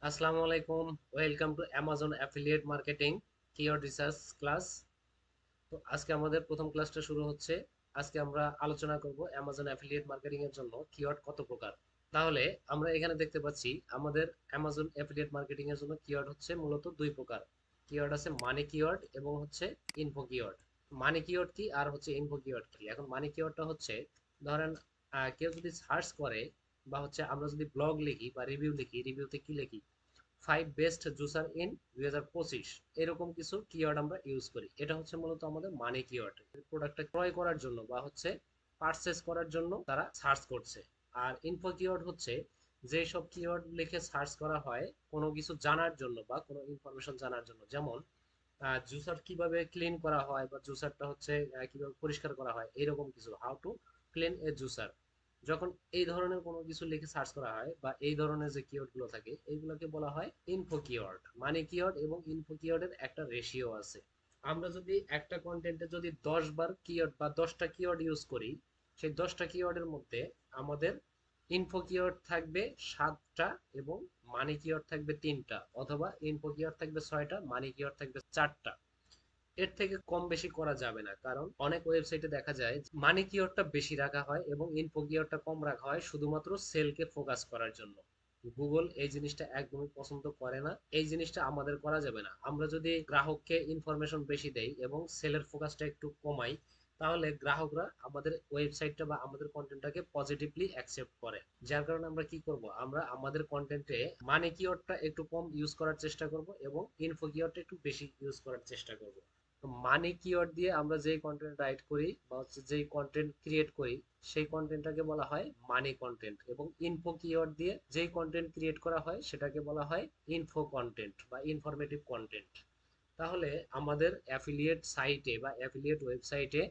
আসসালামু আলাইকুম। Welcome to Amazon affiliate marketing keyword research class. তো আজকে আমাদের প্রথম ক্লাসটা শুরু হচ্ছে। আজকে আমরা আলোচনা করব অ্যামাজন অ্যাফিলিয়েট মার্কেটিং এর জন্য কিওয়ার্ড কত প্রকার। তাহলে আমরা এখানে দেখতে পাচ্ছি আমাদের অ্যামাজন অ্যাফিলিয়েট মার্কেটিং এর জন্য কিওয়ার্ড হচ্ছে মূলত দুই প্রকার। কিওয়ার্ড আছে মানি কিওয়ার্ড এবং হচ্ছে ইনফো কিওয়ার্ড। মানি কিওয়ার্ড কি আর হচ্ছে ইনফো কিওয়ার্ড কি? এখন মানি কিওয়ার্ডটা হচ্ছে, ধরেন কেউ যদি সার্চ করে বা হচ্ছে আমরা যদি ব্লগ লিখি বা রিভিউ লিখি, রিভিউতে কি লিখি, 5 বেস্ট জুসার ইন 2025, এরকম কিছু কিওয়ার্ড আমরা ইউজ করি। এটা হচ্ছে মূলত আমাদের মানি কিওয়ার্ড। প্রোডাক্টটা ক্রয় করার জন্য বা হচ্ছে পারচেস করার জন্য তারা সার্চ করছে। আর ইনফো কিওয়ার্ড হচ্ছে যেই সব কিওয়ার্ড লিখে সার্চ করা হয় কোনো কিছু জানার জন্য বা কোনো ইনফরমেশন জানার জন্য। যেমন জুসার কিভাবে ক্লিন করা হয় বা জুসারটা হচ্ছে কিভাবে পরিষ্কার করা হয়, এরকম কিছু, how to clean A juicer. যখন এই ধরনের কোনো কিছু লিখে সার্চ করা হয় বা এই ধরনের যে কিওয়ার্ড গুলো থাকে এইগুলোকে বলা হয় ইনফো কিওয়ার্ড। মানে কিওয়ার্ড এবং ইনফো কিওয়ার্ডের একটা রেশিও আছে। আমরা যদি একটা কন্টেন্টে যদি 10 বার কিওয়ার্ড বা 10টা কিওয়ার্ড ইউজ করি, সেই 10টা কিওয়ার্ডের মধ্যে আমাদের ইনফো কিওয়ার্ড থাকবে 7টা এবং মানি কিওয়ার্ড থাকবে 3টা, অথবা ইনফো কিওয়ার্ড থাকবে 6টা, মানি কিওয়ার্ড থাকবে 4টা। এর থেকে কম বেশি করা যাবে না, কারণ অনেক ওয়েবসাইটে দেখা যায় মানি কিওয়ার্ডটা বেশি রাখা হয় এবং ইনফো কিওয়ার্ডটা কম রাখা হয় শুধুমাত্র সেলকে ফোকাস করার জন্য। গুগল এই জিনিসটা একদমই পছন্দ করে না। এই জিনিসটা আমাদের করা যাবে না। আমরা যদি গ্রাহককে ইনফরমেশন বেশি দেই এবং সেলের ফোকাসটা একটু কমাই, তাহলে গ্রাহকরা আমাদের ওয়েবসাইটটা বা আমাদের কন্টেন্টটাকে পজিটিভলি অ্যাকসেপ্ট করে। যার কারণে আমরা কি করব, আমরা আমাদের কন্টেন্টে মানি কিওয়ার্ডটা একটু কম ইউজ করার চেষ্টা করব এবং ইনফো কিওয়ার্ডটা একটু বেশি ইউজ করার চেষ্টা করব। মানি কিওয়ার্ড দিয়ে আমরা যেই কন্টেন্ট রাইট করি বা হচ্ছে যেই কন্টেন্ট ক্রিয়েট করি, সেই কন্টেন্টটাকে বলা হয় মানি কন্টেন্ট। এবং ইনফো কিওয়ার্ড দিয়ে যেই কন্টেন্ট ক্রিয়েট করা হয় সেটাকে বলা হয় ইনফো কন্টেন্ট বা ইনফরমেটিভ কন্টেন্ট। তাহলে আমাদের অ্যাফিলিয়েট সাইটে বা অ্যাফিলিয়েট ওয়েবসাইটে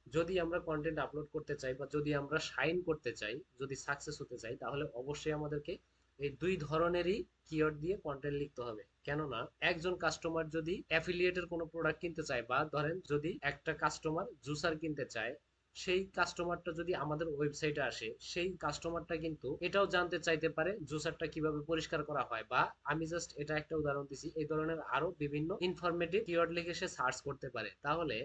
যদি আমরা কন্টেন্ট আপলোড করতে চাই বা যদি আমরা শাইন করতে চাই, যদি সাকসেস হতে চাই, তাহলে অবশ্যই আমাদেরকে এই দুই ধরনেরই কিওয়ার্ড দিয়ে কন্টেন্ট লিখতে হবে। কেননা একজন কাস্টমার যদি অ্যাফিলিয়েটের কোনো প্রোডাক্ট কিনতে চায় বা ধরেন যদি একটা কাস্টমার জুসার কিনতে চায়, সেই কাস্টমারটা যদি আমাদের ওয়েবসাইটে আসে, সেই কাস্টমারটা কিন্তু এটাও জানতে চাইতে পারে জুসারটা কিভাবে পরিষ্কার করা হয়। বা আমি জাস্ট এটা একটা উদাহরণ দিছি, এই ধরনের আরো বিভিন্ন ইনফরমেটিভ কিওয়ার্ড লিখে সে সার্চ করতে পারে। তাহলে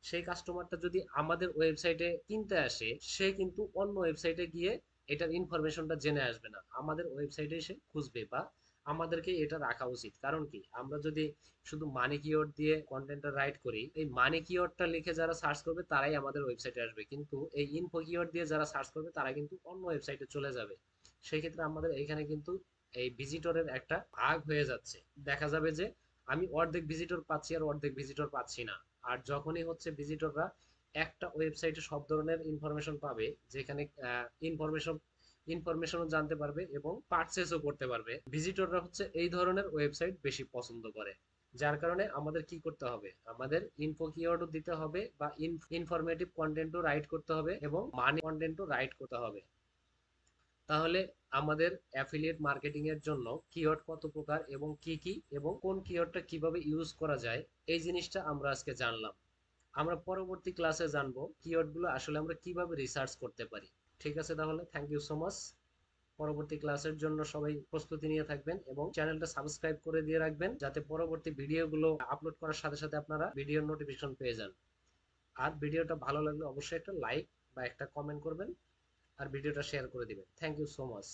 সেই কাস্টমারটা যদি আমাদের ওয়েবসাইটে কিনতে আসে, সে কিন্তু অন্য ওয়েবসাইটে গিয়ে এটার ইনফরমেশনটা জেনে আসবে না, আমাদের ওয়েবসাইটে এসে খুঁজবে। বা আমাদেরকে এটা রাখা উচিত। কারণ কি, আমরা যদি শুধু মানি কিওয়ার্ড দিয়ে কন্টেন্টটা রাইট করি, এই মানি কিওয়ার্ডটা লিখে যারা সার্চ করবে তারাই আমাদের ওয়েবসাইটে আসবে, কিন্তু এই ইনফো কিওয়ার্ড দিয়ে যারা সার্চ করবে তারা কিন্তু অন্য ওয়েবসাইটে চলে যাবে। সেই ক্ষেত্রে আমাদের এখানে কিন্তু এই ভিজিটরের একটা ভাগ হয়ে যাচ্ছে। দেখা যাবে যে আমি অর্ধেক ভিজিটর পাচ্ছি আর অর্ধেক ভিজিটর পাচ্ছি না। আর যখনই হচ্ছে ভিজিটররা একটা ওয়েবসাইটে সব ধরনের ইনফরমেশন পাবে, যেখানে ইনফরমেশন ইনফরমেশনও জানতে পারবে এবং পারচেসও করতে পারবে, ভিজিটররা হচ্ছে এই ধরনের ওয়েবসাইট বেশি পছন্দ করে। যার কারণে আমাদের কি করতে হবে, আমাদের ইনফো কিওয়ার্ডও দিতে হবে বা ইনফরমেটিভ কন্টেন্টও রাইট করতে হবে এবং মানি কন্টেন্টও রাইট করতে হবে। তাহলে আমাদের অ্যাফিলিয়েট মার্কেটিং এর জন্য কিওয়ার্ড কত প্রকার এবং কি কি এবং কোন কিওয়ার্ডটা কিভাবে ইউজ করা যায়, এই জিনিসটা আমরা আজকে জানলাম। আমরা পরবর্তী ক্লাসে জানবো কিওয়ার্ডগুলো আসলে আমরা কিভাবে রিসার্চ করতে পারি। ঠিক আছে, তাহলে থ্যাংক ইউ সো মাচ। পরবর্তী ক্লাসের জন্য সবাই প্রস্তুতি নিয়ে থাকবেন এবং চ্যানেলটা সাবস্ক্রাইব করে দিয়ে রাখবেন, যাতে পরবর্তী ভিডিওগুলো আপলোড করার সাথে সাথে আপনারা ভিডিওর নোটিফিকেশন পেয়ে যান। আর ভিডিওটা ভালো লাগলে অবশ্যই একটা লাইক বা একটা কমেন্ট করবেন আর ভিডিওটা শেয়ার করে দিবেন। Thank you so much.